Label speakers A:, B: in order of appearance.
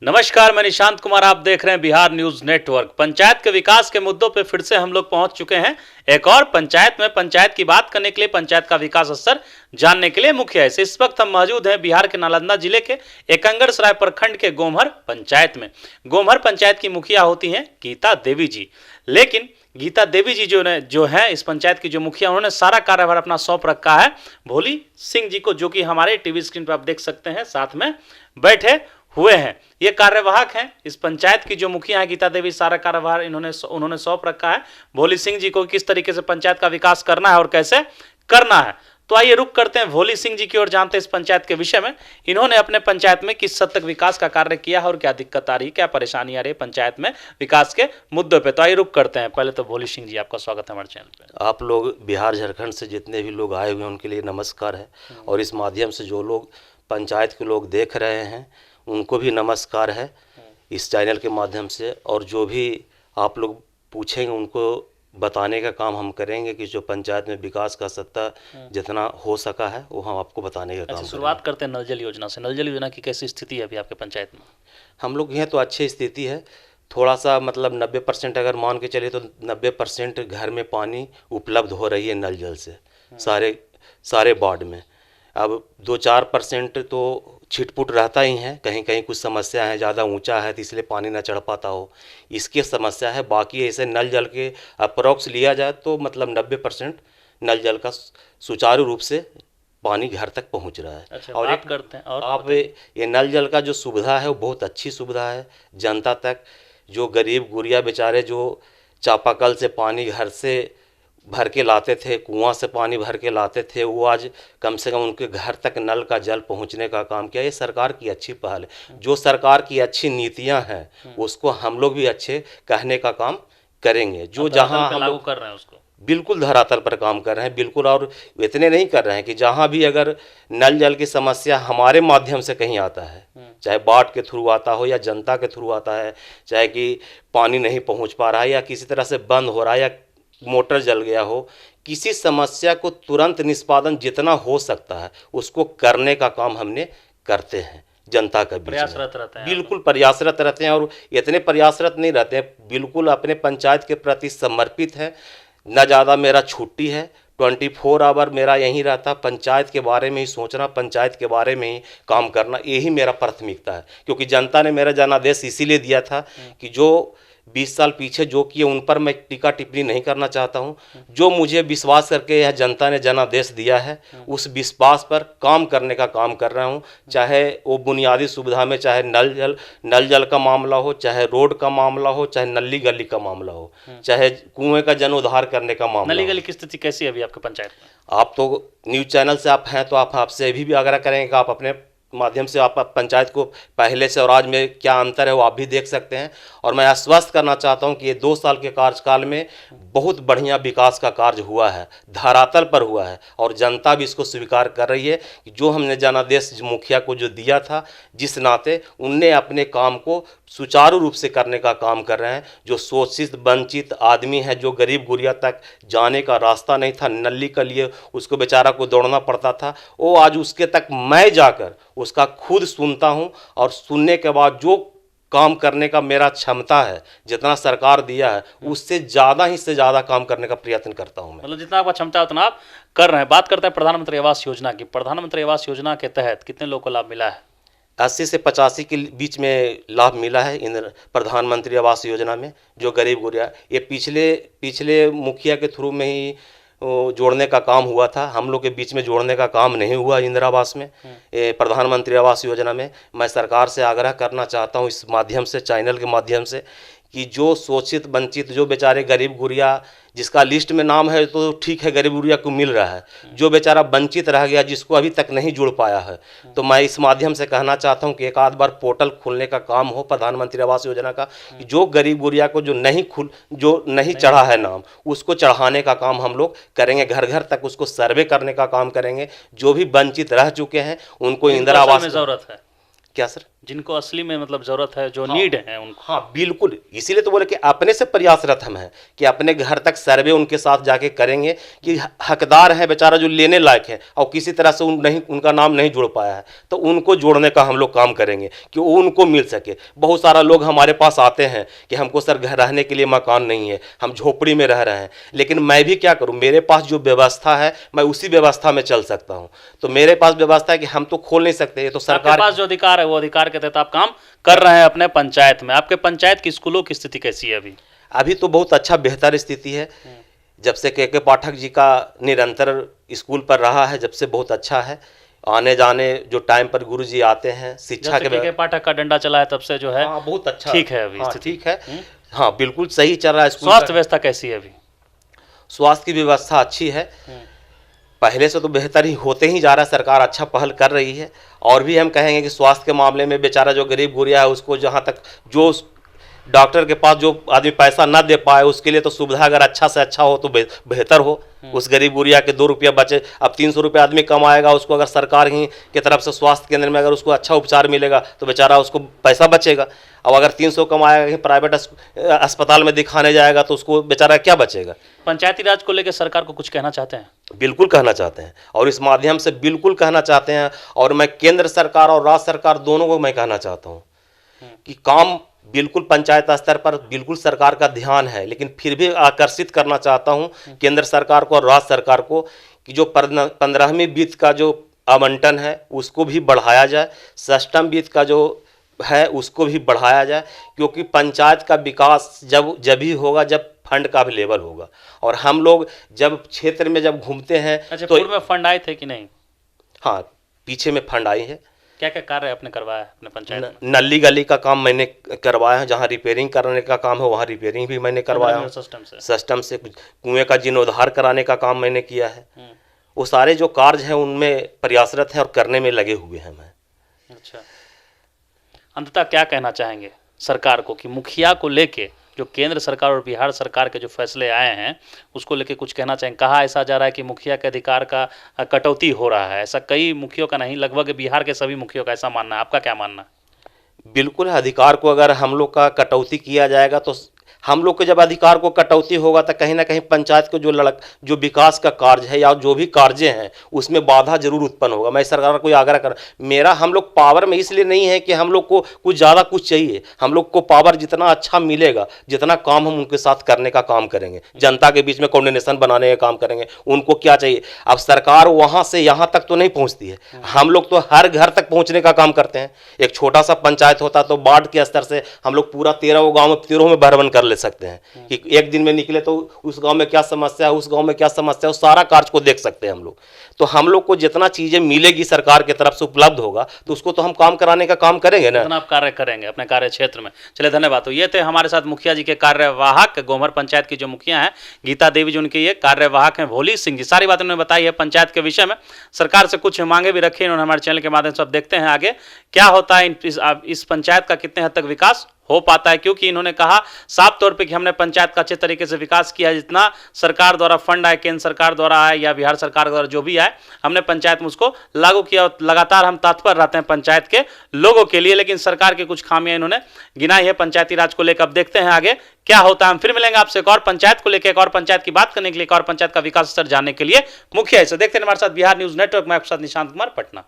A: नमस्कार, मैं निशांत कुमार। आप देख रहे हैं बिहार न्यूज नेटवर्क। पंचायत के विकास के मुद्दों पे फिर से हम लोग पहुंच चुके हैं एक और पंचायत में। पंचायत की बात करने के लिए, पंचायत का विकास स्तर जानने के लिए मुखिया से इस वक्त हम मौजूद हैं बिहार के नालंदा जिले के एकंगरसराय प्रखंड के गोमहर पंचायत में। गोमहर पंचायत की मुखिया होती हैं गीता देवी जी। लेकिन गीता देवी जी जो है इस पंचायत की जो मुखिया, उन्होंने सारा कार्यभार अपना सौंप रखा है भोली सिंह जी को, जो कि हमारे टीवी स्क्रीन पर आप देख सकते हैं साथ में बैठे हुए हैं। ये कार्यवाहक हैं इस पंचायत की जो मुखिया है गीता देवी। सारा कार्यभार उन्होंने सौंप रखा है भोली सिंह जी को, किस तरीके से पंचायत का विकास करना है और कैसे करना है। तो आइए रुक करते हैं भोली सिंह जी की ओर, जानते हैं इस पंचायत के विषय में। इन्होंने अपने पंचायत में किस हद तक विकास का कार्य किया है और क्या दिक्कत आ रही है, क्या परेशानी आ रही है पंचायत में विकास के मुद्दों पे। तो आइए रुक करते हैं। पहले तो भोली सिंह जी, आपका स्वागत है हमारे चैनल पे।
B: आप लोग बिहार झारखंड से जितने भी लोग आए हुए हैं उनके लिए नमस्कार है, और इस माध्यम से जो लोग पंचायत के लोग देख रहे हैं उनको भी नमस्कार है इस चैनल के माध्यम से। और जो भी आप लोग पूछेंगे उनको बताने का काम हम करेंगे कि जो पंचायत में विकास का सत्ता जितना हो सका है वो हम आपको बताने का काम
A: शुरुआत करते हैं नल जल योजना से। नल जल योजना की कैसी स्थिति है अभी आपके पंचायत में? हम
B: लोग यहाँ तो अच्छी स्थिति है। थोड़ा सा मतलब 90% अगर मान के चले तो 90% घर में पानी उपलब्ध हो रही है नल जल से सारे वार्ड में। अब 2-4% तो छिटपुट रहता ही है, कहीं कहीं कुछ समस्या है, ज़्यादा ऊंचा है तो इसलिए पानी ना चढ़ पाता हो, इसकी समस्या है। बाकी ऐसे नल जल के अप्रोक्स लिया जाए तो मतलब 90% नल जल का सुचारू रूप से पानी घर तक पहुंच रहा है।
A: अच्छा, और बात करते हैं और
B: आप ये नल जल का जो सुविधा है वो बहुत अच्छी सुविधा है जनता तक। जो गरीब गुरिया बेचारे जो चापाकल से पानी घर से भर के लाते थे, कुआं से पानी भर के लाते थे, वो आज कम से कम उनके घर तक नल का जल पहुंचने का काम किया। ये सरकार की अच्छी पहल है। जो सरकार की अच्छी नीतियां हैं उसको हम लोग भी अच्छे कहने का काम करेंगे। जो जहां हम लोग
A: कर रहे हैं उसको
B: बिल्कुल धरातल पर काम कर रहे हैं, बिल्कुल। और इतने नहीं कर रहे हैं कि जहां भी अगर नल जल की समस्या हमारे माध्यम से कहीं आता है, चाहे बाढ़ के थ्रू आता हो या जनता के थ्रू आता है, चाहे कि पानी नहीं पहुँच पा रहा है या किसी तरह से बंद हो रहा है या मोटर जल गया हो, किसी समस्या को तुरंत निष्पादन जितना हो सकता है उसको करने का काम हमने करते हैं जनता का बीच में।
A: प्रयासरत रहते हैं,
B: बिल्कुल प्रयासरत रहते हैं। और इतने प्रयासरत नहीं रहते हैं, बिल्कुल अपने पंचायत के प्रति समर्पित है। न ज़्यादा मेरा छुट्टी है, 24 आवर मेरा यहीं रहता, पंचायत के बारे में ही सोचना, पंचायत के बारे में ही काम करना, यही मेरा प्राथमिकता है। क्योंकि जनता ने मेरा जनादेश इसीलिए दिया था कि जो 20 साल पीछे जो किए उन पर मैं टीका टिप्पणी नहीं करना चाहता हूं। जो मुझे विश्वास करके यह जनता ने जनादेश दिया है उस विश्वास पर काम करने का काम कर रहा हूं। चाहे वो बुनियादी सुविधा में, चाहे नल जल का मामला हो, चाहे रोड का मामला हो, चाहे नली गली का मामला हो, चाहे कुएं का जीर्णोद्धार करने का मामला।
A: नली गली की स्थिति कैसी है अभी आपके पंचायत में?
B: आप तो न्यूज चैनल से आप हैं तो आप आपसे अभी भी आग्रह करेंगे कि आप अपने माध्यम से आप पंचायत को पहले से और आज में क्या अंतर है वो आप भी देख सकते हैं। और मैं आश्वस्त करना चाहता हूं कि ये 2 साल के कार्यकाल में बहुत बढ़िया विकास का कार्य हुआ है, धरातल पर हुआ है। और जनता भी इसको स्वीकार कर रही है कि जो हमने जनादेश मुखिया को जो दिया था, जिस नाते उनने अपने काम को सुचारू रूप से करने का काम कर रहे हैं। जो शोषित वंचित आदमी है, जो गरीब गुरिया तक जाने का रास्ता नहीं था, नली के लिए उसको बेचारा को दौड़ना पड़ता था, वो आज उसके तक मैं जाकर उसका खुद सुनता हूं। और सुनने के बाद जो काम करने का मेरा क्षमता है, जितना सरकार दिया है उससे ज़्यादा ही से ज़्यादा काम करने का प्रयत्न करता हूं मैं।
A: मतलब जितना आपका क्षमता है उतना आप कर रहे हैं। बात करते हैं प्रधानमंत्री आवास योजना की। प्रधानमंत्री आवास योजना के तहत कितने लोगों को लाभ मिला है?
B: 80 से 85 के बीच में लाभ मिला है इन प्रधानमंत्री आवास योजना में। जो गरीब गुरिया, ये पिछले मुखिया के थ्रू में ही जोड़ने का काम हुआ था, हम लोग के बीच में जोड़ने का काम नहीं हुआ इंदिरा आवास में। प्रधानमंत्री आवास योजना में मैं सरकार से आग्रह करना चाहता हूं इस माध्यम से, चैनल के माध्यम से, कि जो शोषित वंचित, जो बेचारे गरीब गुरिया जिसका लिस्ट में नाम है तो ठीक है, गरीब गुरिया को मिल रहा है, जो बेचारा वंचित रह गया जिसको अभी तक नहीं जुड़ पाया है, तो मैं इस माध्यम से कहना चाहता हूं कि एक आध बार पोर्टल खोलने का काम हो प्रधानमंत्री आवास योजना का। जो गरीब गुरिया को जो नहीं चढ़ा है नाम, उसको चढ़ाने का काम हम लोग करेंगे। घर घर तक उसको सर्वे करने का काम करेंगे। जो भी वंचित रह चुके हैं उनको इंदिरा आवास
A: में जरूरत है।
B: क्या सर?
A: जिनको असली में मतलब जरूरत है, जो नीड है उनको।
B: हाँ बिल्कुल, इसीलिए तो बोले कि अपने से प्रयासरत हम हैं कि अपने घर तक सर्वे उनके साथ जाके करेंगे कि हकदार है बेचारा जो लेने लायक है और किसी तरह से उनका नाम नहीं जुड़ पाया है, तो उनको जोड़ने का हम लोग काम करेंगे कि वो उनको मिल सके। बहुत सारा लोग हमारे पास आते हैं कि हमको सर घर रहने के लिए मकान नहीं है, हम झोपड़ी में रह रहे हैं, लेकिन मैं भी क्या करूँ, मेरे पास जो व्यवस्था है मैं उसी व्यवस्था में चल सकता हूँ। तो मेरे पास व्यवस्था है कि हम तो खोल नहीं सकते, ये तो
A: आपके
B: सरकार
A: पास जो अधिकार है वो अधिकार के तहत आप काम कर रहे हैं अपने पंचायत में। आपके पंचायत की स्कूलों की स्थिति कैसी है अभी?
B: अभी तो बहुत अच्छा बेहतर स्थिति है। जब से के पाठक जी का निरंतर स्कूल पर रहा है, जब से बहुत अच्छा है। आने जाने जो टाइम पर गुरु जी आते हैं, शिक्षा
A: जब से के पाठक का डंडा चला है तब से जो है
B: हाँ बहुत अच्छा
A: ठीक है अभी
B: हाँ,
A: स्थिति।
B: ठीक है। हाँ बिल्कुल सही चल रहा है स्कूल
A: स्वास्थ्य
B: का।
A: व्यवस्था कैसी है अभी?
B: स्वास्थ्य की व्यवस्था अच्छी है, पहले से तो बेहतर ही होते ही जा रहा है। सरकार अच्छा पहल कर रही है और भी हम कहेंगे कि स्वास्थ्य के मामले में बेचारा जो गरीब गुरिया है उसको जहाँ तक जो डॉक्टर के पास जो आदमी पैसा ना दे पाए उसके लिए तो सुविधा अगर अच्छा से अच्छा हो तो बेहतर हो। उस गरीब गुरिया के 2 रुपया बचे, अब 300 रुपया आदमी कमाएगा, उसको अगर सरकार ही की तरफ से स्वास्थ्य केंद्र में अगर उसको अच्छा उपचार मिलेगा तो बेचारा उसको पैसा बचेगा। अब अगर 300 कमाएगा कहीं प्राइवेट अस्पताल में दिखाने जाएगा तो उसको बेचारा क्या बचेगा।
A: पंचायती राज को लेकर सरकार को कुछ कहना चाहते हैं?
B: बिल्कुल कहना चाहते हैं और इस माध्यम से बिल्कुल कहना चाहते हैं, और मैं केंद्र सरकार और राज्य सरकार दोनों को मैं कहना चाहता हूँ कि काम बिल्कुल पंचायत स्तर पर बिल्कुल सरकार का ध्यान है, लेकिन फिर भी आकर्षित करना चाहता हूँ केंद्र सरकार को और राज्य सरकार को कि जो 15वीं वित्त का जो आवंटन है उसको भी बढ़ाया जाए, षष्ठम वित्त का जो है उसको भी बढ़ाया जाए, क्योंकि पंचायत का विकास जब ही होगा जब फंड का भी लेवल होगा। और हम लोग जब क्षेत्र में जब घूमते हैं
A: अच्छा,
B: तो
A: पूर्व में फंड आए थे कि नहीं?
B: हाँ पीछे में फंड आई है।
A: क्या क्या कार्य आपने करवाया है अपने पंचायत में?
B: नली गली का काम मैंने करवाया है, जहाँ रिपेयरिंग करने का काम है वहाँ रिपेयरिंग भी मैंने करवाया है। सिस्टम से कुएं का जीर्णोद्धार कराने का काम मैंने किया है। वो सारे जो कार्य हैं उनमें प्रयासरत है और करने में लगे हुए हैं मैं।
A: अच्छा, अंततः क्या कहना चाहेंगे सरकार को कि मुखिया को लेके जो केंद्र सरकार और बिहार सरकार के जो फैसले आए हैं उसको लेके कुछ कहना चाहेंगे? कहा ऐसा जा रहा है कि मुखिया के अधिकार का कटौती हो रहा है, ऐसा कई मुखियों का नहीं, लगभग बिहार के सभी मुखियों का ऐसा मानना है। आपका क्या मानना है?
B: बिल्कुल, अधिकार को अगर हम लोग का कटौती किया जाएगा तो हम लोग के जब अधिकार को कटौती होगा तो कहीं ना कहीं पंचायत को जो विकास का कार्य है या जो भी कार्य हैं उसमें बाधा जरूर उत्पन्न होगा। मैं सरकार को आग्रह कर, मेरा हम लोग पावर में इसलिए नहीं है कि हम लोग को कुछ ज़्यादा कुछ चाहिए, हम लोग को पावर जितना अच्छा मिलेगा जितना काम हम उनके साथ करने का काम करेंगे, जनता के बीच में कोऑर्डिनेशन बनाने का काम करेंगे। उनको क्या चाहिए, अब सरकार वहाँ से यहाँ तक तो नहीं पहुँचती है, हम लोग तो हर घर तक पहुँचने का काम करते हैं। एक छोटा सा पंचायत होता तो वार्ड के स्तर से हम लोग पूरा 13 गाँव में 13 में भ्रमण कर ले सकते हैं कि एक दिन में निकले तो उस गांव में क्या समस्या है, उस गांव में क्या समस्या है, उस सारा कार्य को देख सकते हैं हम लोग। तो हम लोग को जितना चीजें मिलेगी सरकार की तरफ से उपलब्ध होगा तो उसको तो हम काम कराने का काम करेंगे ना।
A: आप कार्य करेंगे अपने कार्य क्षेत्र में। चलिए धन्यवाद। तो ये थे हमारे साथ मुखिया जी के कार्यवाहक, गोमहर पंचायत की जो मुखिया हैं गीता देवी जी, उनके ये कार्यवाहक हैं भोली सिंह जी। सारी बातें उन्होंने बताई है पंचायत के विषय में, सरकार से कुछ मांगे भी रखी इन्होंने हमारे चैनल के माध्यम से। अब देखते हैं आगे क्या होता है, इस पंचायत का कितने हद तक विकास हो पाता है, क्योंकि इन्होंने कहा साफ तौर पे कि हमने पंचायत का अच्छे तरीके से विकास किया, जितना सरकार द्वारा फंड आए, केंद्र सरकार द्वारा आए या बिहार सरकार द्वारा जो भी आए, हमने पंचायत में उसको लागू किया। लगातार हम तत्पर रहते हैं पंचायत के लोगों के लिए, लेकिन सरकार की कुछ खामियां इन्होंने गिनाई है पंचायती राज को लेकर। अब देखते हैं आगे क्या होता है। हम फिर मिलेंगे आपसे एक और पंचायत को लेकर, एक और पंचायत की बात करने के लिए, एक और पंचायत का विकास स्तर जानने के लिए। मुखिया से देखते हैं हमारे साथ बिहार न्यूज नेटवर्क में, आपके साथ निशांत कुमार, पटना।